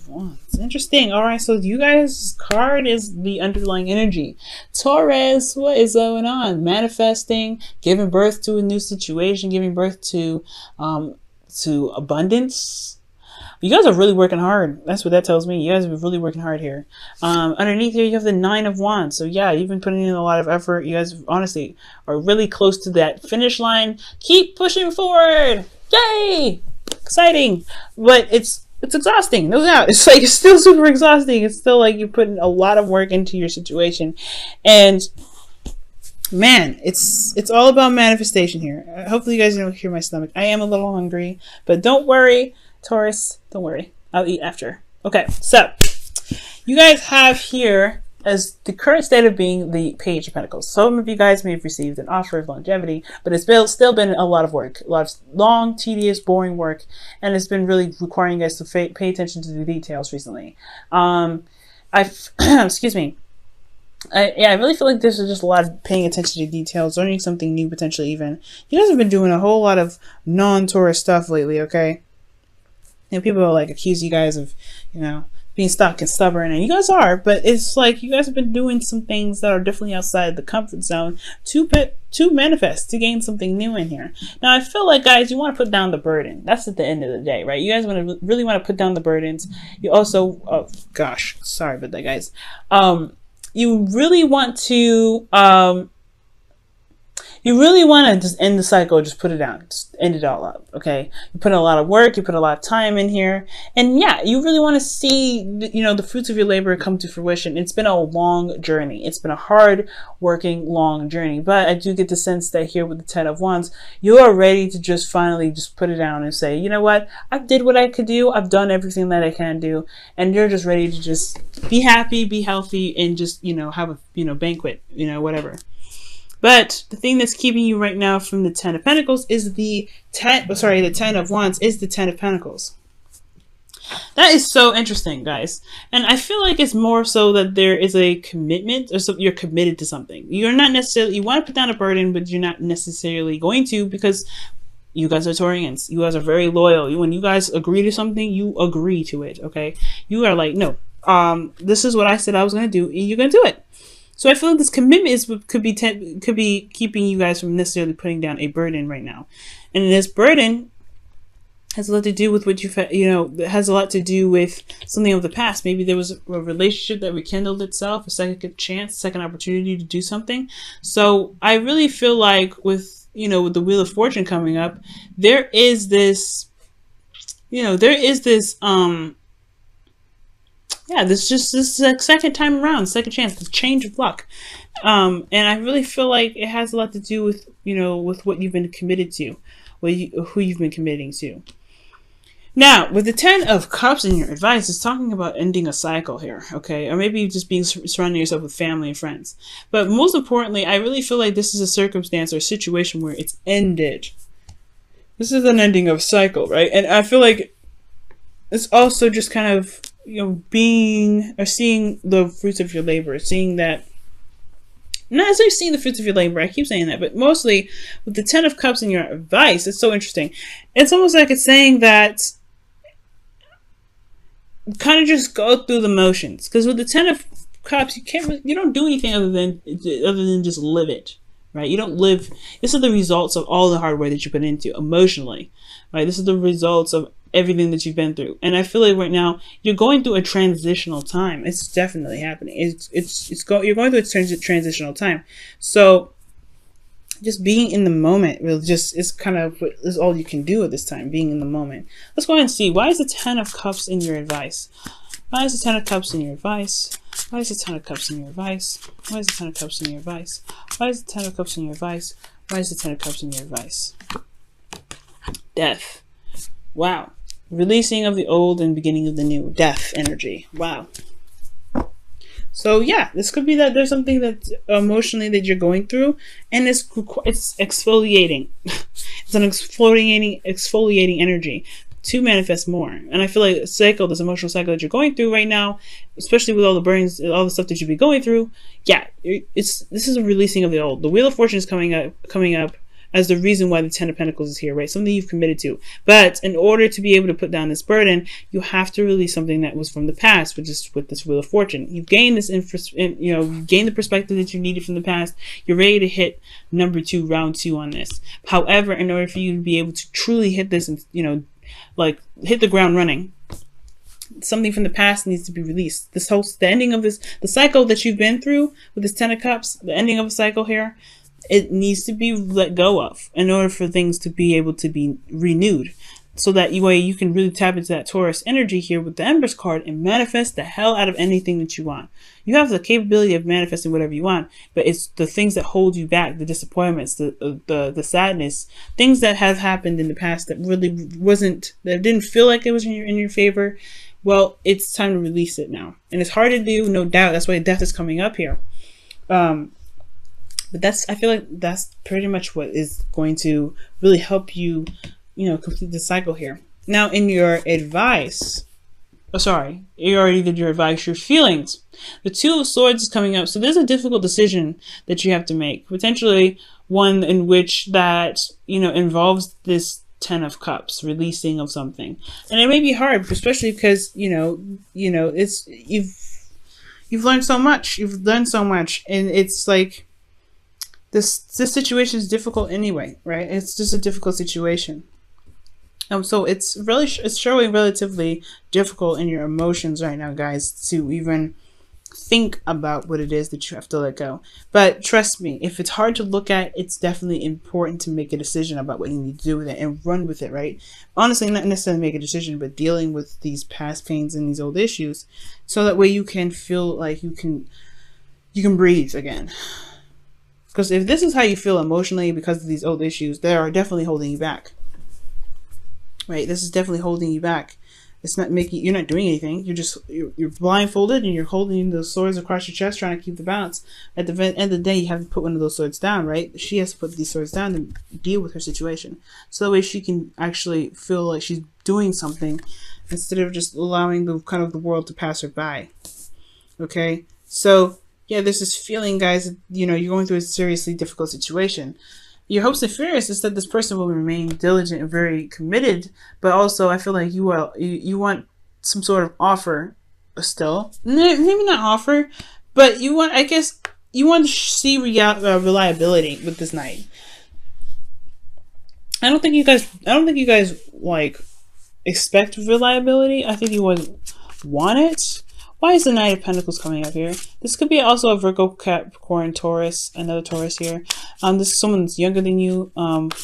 of Wands. Interesting. All right, so you guys' card is the underlying energy. Taurus, what is going on? Manifesting, giving birth to a new situation, giving birth to abundance. You guys are really working hard. That's what that tells me. You guys are really working hard here. Underneath here, you have the 9 of Wands. So yeah, you've been putting in a lot of effort. You guys honestly are really close to that finish line. Keep pushing forward. Yay! Exciting. But it's exhausting, no doubt. It's like, it's still super exhausting. It's still like you're putting a lot of work into your situation. And man, it's all about manifestation here. Hopefully you guys don't hear my stomach. I am a little hungry, but don't worry. Taurus, don't worry. I'll eat after. Okay, so you guys have here as the current state of being the Page of Pentacles. Some of you guys may have received an offer of longevity, but it's still been a lot of work, a lot of long, tedious, boring work, and it's been really requiring you guys to pay attention to the details recently. Excuse me. I really feel like this is just a lot of paying attention to details, learning something new, potentially even. You guys have been doing a whole lot of non-Taurus stuff lately, okay? And people are like accuse you guys of, being stuck and stubborn, and you guys are, but it's like you guys have been doing some things that are definitely outside the comfort zone to manifest, to gain something new in here. Now, I feel like, guys, you want to put down the burden. That's at the end of the day, right? You guys really want to put down the burdens. You also, oh gosh, sorry about that, guys. You really want to just end the cycle, just put it down, just end it all up, okay? You put in a lot of work, you put a lot of time in here, and yeah, you really want to see, the fruits of your labor come to fruition. It's been a long journey. It's been a hard working, long journey, but I do get the sense that here with the 10 of Wands, you are ready to just finally just put it down and say, you know what? I did what I could do. I've done everything that I can do, and you're just ready to just be happy, be healthy, and just, have a, banquet, whatever. But the thing that's keeping you right now from the 10 of Pentacles is the 10 of Wands is the 10 of Pentacles. That is so interesting, guys. And I feel like it's more so that there is a commitment, or so you're committed to something. You're not necessarily, you want to put down a burden, but you're not necessarily going to, because you guys are Taurians. You guys are very loyal. When you guys agree to something, you agree to it, okay? You are like, no, this is what I said I was going to do, and you're going to do it. So I feel like this commitment could be keeping you guys from necessarily putting down a burden right now. And this burden has a lot to do with what it has a lot to do with something of the past. Maybe there was a relationship that rekindled itself, a second chance, second opportunity to do something. So I really feel like with the Wheel of Fortune coming up, there is this, this like second time around, second chance, the change of luck. And I really feel like it has a lot to do with, with what you've been committed to, who you've been committing to. Now, with the 10 of Cups in your advice, it's talking about ending a cycle here, okay? Or maybe just surrounding yourself with family and friends. But most importantly, I really feel like this is a circumstance or a situation where it's ended. This is an ending of a cycle, right? And I feel like it's also just kind of, seeing the fruits of your labor, seeing that, not necessarily seeing the fruits of your labor, I keep saying that, but mostly with the 10 of Cups in your advice, it's so interesting. It's almost like it's saying that kind of just go through the motions, because with the 10 of Cups, you don't do anything other than just live it, right? You don't live. This is the results of all the hard work that you put into emotionally, right? This is the results of everything that you've been through. And I feel like right now you're going through a transitional time. It's definitely happening. You're going through a transitional time. So just being in the moment is kind of is all you can do at this time, being in the moment. Let's go ahead and see. Why is the 10 of Cups in your advice? Why is the 10 of Cups in your advice? Why is the 10 of Cups in your advice? Why is the 10 of Cups in your advice? Why is the 10 of Cups in your advice? Why is the 10 of Cups in your advice? Death. Wow. Releasing of the old and beginning of the new. Death energy. Wow. So yeah, this could be that there's something that emotionally that you're going through, and it's exfoliating. It's an exfoliating energy to manifest more. And I feel like this emotional cycle that you're going through right now, especially with all the burdens, all the stuff that you've been going through, yeah, this is a releasing of the old. The Wheel of Fortune is coming up. as the reason why the Ten of Pentacles is here, right? Something you've committed to. But in order to be able to put down this burden, you have to release something that was from the past, which is with this Wheel of Fortune. You've gained this, you've gained the perspective that you needed from the past. You're ready to hit number 2, round 2 on this. However, in order for you to be able to truly hit this and, like hit the ground running, something from the past needs to be released. The ending of the cycle that you've been through with this Ten of Cups, the ending of a cycle here, it needs to be let go of in order for things to be able to be renewed. So that way you can really tap into that Taurus energy here with the Empress card and manifest the hell out of anything that you want. You have the capability of manifesting whatever you want, but it's the things that hold you back, the disappointments, the sadness, things that have happened in the past that really that didn't feel like it was in your favor. Well, it's time to release it now. And it's hard to do, no doubt. That's why death is coming up here. But I feel like that's pretty much what is going to really help you, complete the cycle here. Now, in your advice, you already did your advice, your feelings. The Two of Swords is coming up. So there's a difficult decision that you have to make. Potentially one in which that, involves this Ten of Cups, releasing of something. And it may be hard, especially because, it's, you've learned so much. You've done so much. And it's like, this situation is difficult anyway, right? It's just a difficult situation. So it's showing relatively difficult in your emotions right now, guys, to even think about what it is that you have to let go. But trust me, if it's hard to look at, it's definitely important to make a decision about what you need to do with it and run with it, right? Honestly, not necessarily make a decision, but dealing with these past pains and these old issues, so that way you can feel like you can breathe again. Because if this is how you feel emotionally because of these old issues, they are definitely holding you back. Right? This is definitely holding you back. It's not you're not doing anything. You're blindfolded and you're holding those swords across your chest trying to keep the balance. At the end of the day, you have to put one of those swords down, right? She has to put these swords down to deal with her situation. So that way she can actually feel like she's doing something instead of just allowing the world to pass her by. Okay? So yeah, there's this feeling, guys, you're going through a seriously difficult situation. Your hopes and fears is that this person will remain diligent and very committed, but also I feel like you want some sort of offer still. Maybe not offer, but you want to see reliability with this knight. I don't think you guys like expect reliability. I think you want it. Why is the Knight of Pentacles coming up here? This could be also a Virgo, Capricorn, Taurus, another Taurus here. This is someone that's younger than you. But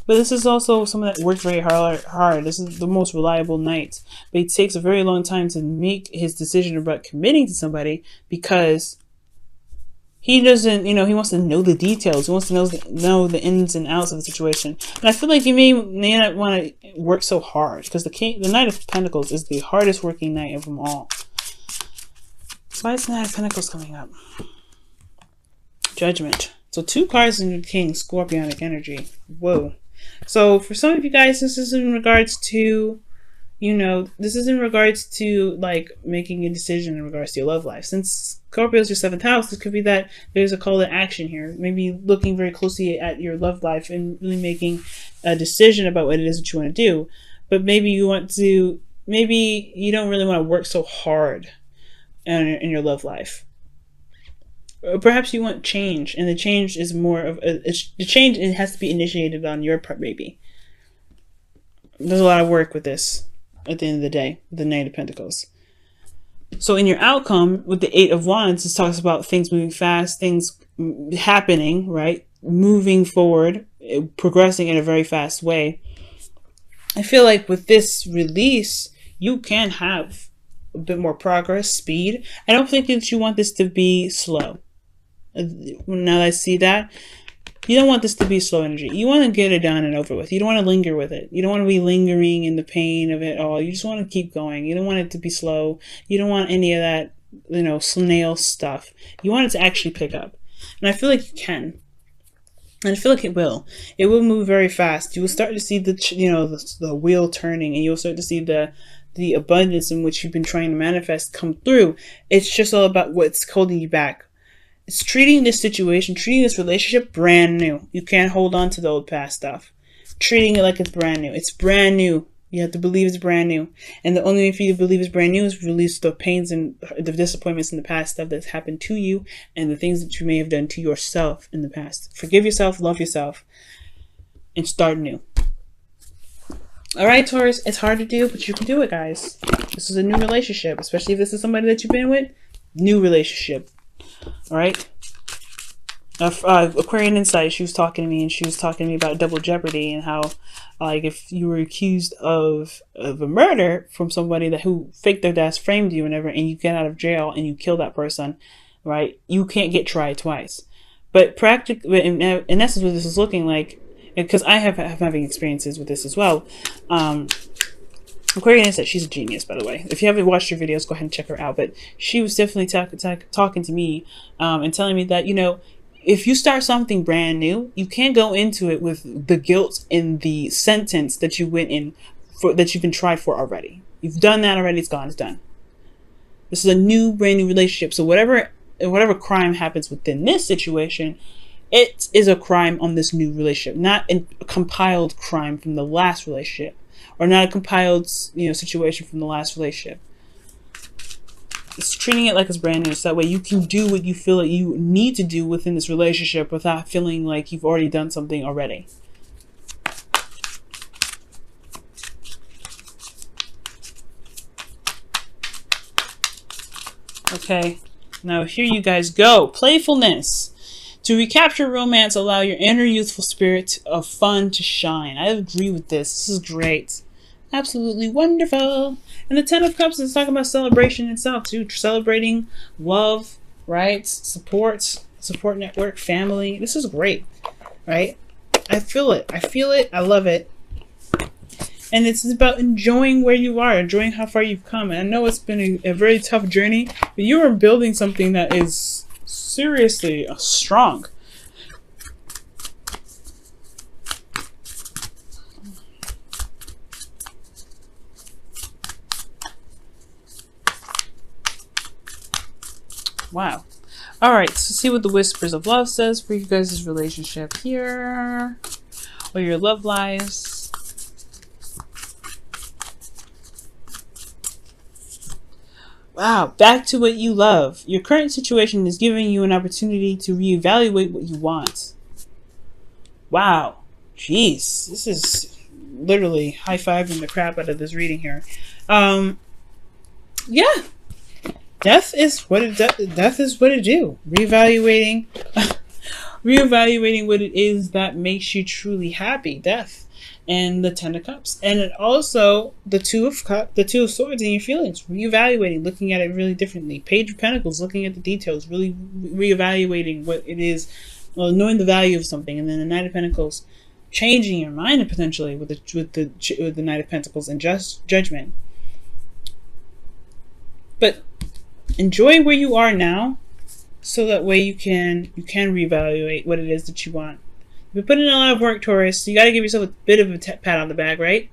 this is also someone that worked very hard. This is the most reliable knight. But he takes a very long time to make his decision about committing to somebody because he doesn't, he wants to know the details. He wants to know the ins and outs of the situation. And I feel like you may not want to work so hard because the Knight of Pentacles is the hardest working knight of them all. So why is the Knight of Pentacles coming up? Judgment. So 2 cards in the King, Scorpionic energy. Whoa. So for some of you guys, this is in regards to, like making a decision in regards to your love life. Since Scorpio is your 7th house, this could be that there's a call to action here. Maybe looking very closely at your love life and really making a decision about what it is that you want to do. But maybe you don't really want to work so hard in your love life. Or perhaps you want change, and the change is more of it has to be initiated on your part, maybe. There's a lot of work with this at the end of the day, with the Knight of Pentacles. So in your outcome, with the 8 of Wands, it talks about things moving fast, things happening, right? Moving forward, progressing in a very fast way. I feel like with this release, you can have a bit more progress, speed. I don't think that you want this to be slow. Now that I see that, you don't want this to be slow energy. You want to get it done and over with. You don't want to linger with it. You don't want to be lingering in the pain of it all. You just want to keep going. You don't want it to be slow. You don't want any of that, snail stuff. You want it to actually pick up. And I feel like you can. And I feel like it will. It will move very fast. You will start to see the wheel turning, and you'll start to see the abundance in which you've been trying to manifest come through. It's just all about what's holding you back. It's treating this situation, treating this relationship brand new. You can't hold on to the old past stuff. Treating it like it's brand new. It's brand new. You have to believe it's brand new. And the only way for you to believe it's brand new is release the pains and the disappointments in the past, stuff that's happened to you, and the things that you may have done to yourself in the past. Forgive yourself, love yourself, and start new. All right, Taurus, it's hard to do, but you can do it, guys. This is a new relationship, especially if this is somebody that you've been with. New relationship. All right. Aquarian Insight, she was talking to me, and she was talking to me about double jeopardy and how, like, if you were accused of a murder from somebody who faked their death, framed you, whenever, and you get out of jail and you kill that person, right? You can't get tried twice. But practically, in essence, what this is looking like, because I have having experiences with this as well. Aquarian Insight, she's a genius, by the way. If you haven't watched her videos, go ahead and check her out. But she was definitely talking to me and telling me that, you know, if you start something brand new, you can't go into it with the guilt in the sentence that you went in for, that you've been tried for already. You've done that already. It's gone. It's done. This is a new, brand new relationship. So whatever crime happens within this situation, it is a crime on this new relationship, not a compiled crime from the last relationship, or not a compiled, you know, situation from the last relationship. It's treating it like it's brand new, so that way you can do what you feel that you need to do within this relationship without feeling like you've already done something already. Okay, now here you guys go. Playfulness. To recapture romance, allow your inner youthful spirit of fun to shine. I agree with this. This is great. Absolutely wonderful. And the Ten of Cups is talking about celebration itself too. Celebrating love, right? Support network, family. This is great, right? I feel it. I feel it. I love it. And it's about enjoying where you are, enjoying how far you've come. And I know it's been a very tough journey, but you are building something that is seriously strong. Wow. All right, so see what the Whispers of Love says for you guys' relationship here, or your love lives. Wow, back to what you love. Your current situation is giving you an opportunity to reevaluate what you want. Wow. Jeez, this is literally high-fiving the crap out of this reading here. Yeah. Death is what it do. Reevaluating reevaluating what it is that makes you truly happy. Death. And the Ten of Cups. And it also the Two of Swords in your feelings. Reevaluating, looking at it really differently. Page of Pentacles, looking at the details, really reevaluating what it is, well, knowing the value of something. And then the Knight of Pentacles, changing your mind potentially with the Knight of Pentacles and Judgment. But enjoy where you are now, so that way you can reevaluate what it is that you want. You've been putting in a lot of work, Taurus, so you got to give yourself a bit of a pat on the back, right?